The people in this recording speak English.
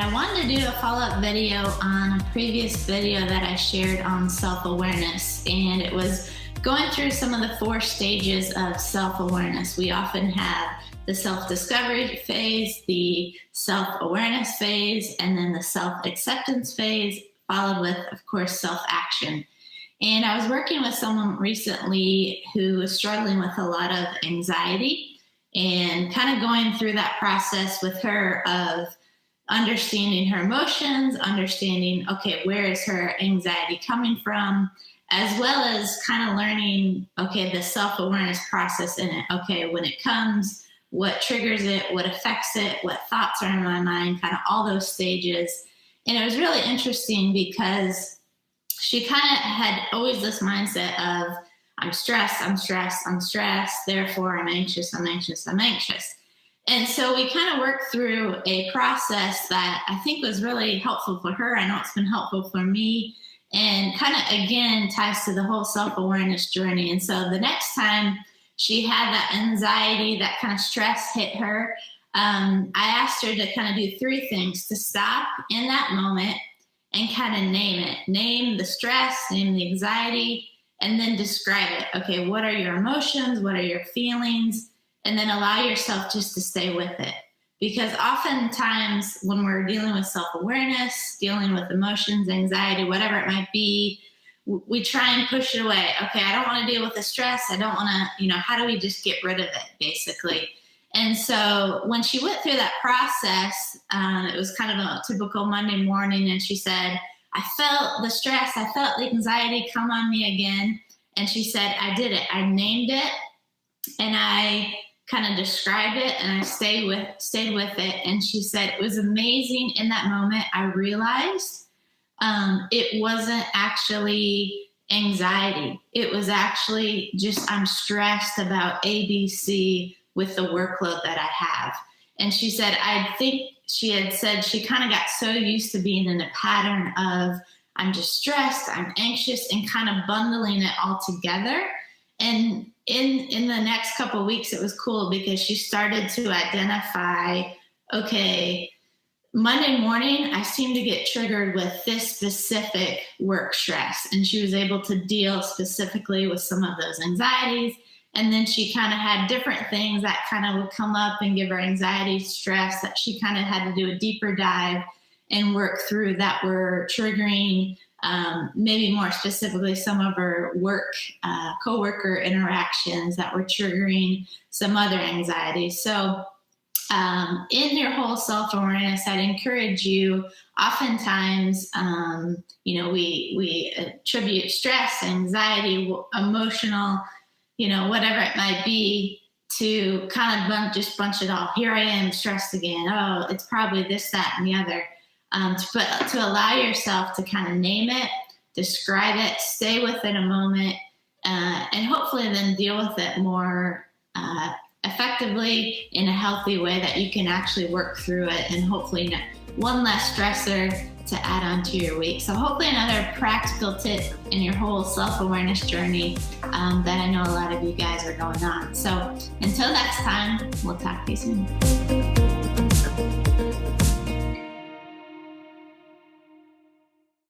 I wanted to do a follow-up video on a previous video that I shared on self-awareness, and it was going through some of the 4 stages of self-awareness. We often have the self-discovery phase, the self-awareness phase, and then the self-acceptance phase, followed with, of course, self-action. And I was working with someone recently who was struggling with a lot of anxiety and kind of going through that process with her of understanding her emotions, understanding, okay, where is her anxiety coming from, as well as kind of learning, okay, the self-awareness process in it. Okay, when it comes, what triggers it, what affects it, what thoughts are in my mind, kind of all those stages. And it was really interesting because she kind of had always this mindset of, I'm stressed, I'm stressed, I'm stressed, therefore I'm anxious, I'm anxious, I'm anxious. And so we kind of worked through a process that I think was really helpful for her. I know it's been helpful for me, and kind of, again, ties to the whole self-awareness journey. And so the next time she had that anxiety, that kind of stress hit her, I asked her to kind of do 3 things: to stop in that moment and kind of name it. Name the stress, name the anxiety, and then describe it. Okay, what are your emotions? What are your feelings? And then allow yourself just to stay with it. Because oftentimes when we're dealing with self-awareness, dealing with emotions, anxiety, whatever it might be, we try and push it away. Okay, I don't want to deal with the stress. I don't want to, how do we just get rid of it, basically? And so when she went through that process, it was kind of a typical Monday morning, and she said, I felt the stress, I felt the anxiety come on me again. And she said, I did it. I named it, and I kind of described it, and I stayed with it. And she said, it was amazing. In that moment, I realized it wasn't actually anxiety. It was actually just, I'm stressed about ABC with the workload that I have. And she said, I think she had said she kind of got so used to being in a pattern of, I'm just stressed, I'm anxious, and kind of bundling it all together. And in the next couple of weeks, it was cool because she started to identify, okay, Monday morning, I seem to get triggered with this specific work stress. And she was able to deal specifically with some of those anxieties. And then she kind of had different things that kind of would come up and give her anxiety, stress, that she kind of had to do a deeper dive and work through, that were triggering maybe more specifically some of her work, coworker interactions that were triggering some other anxieties. So in your whole self-awareness, I'd encourage you, oftentimes, we attribute stress, anxiety, emotional, whatever it might be, to kind of just bunch it all. Here I am stressed again. Oh, it's probably this, that, and the other. To allow yourself to kind of name it, describe it, stay with it a moment, and hopefully then deal with it more effectively in a healthy way, that you can actually work through it, and hopefully one less stressor to add on to your week. So hopefully another practical tip in your whole self-awareness journey that I know a lot of you guys are going on. So until next time, we'll talk to you soon.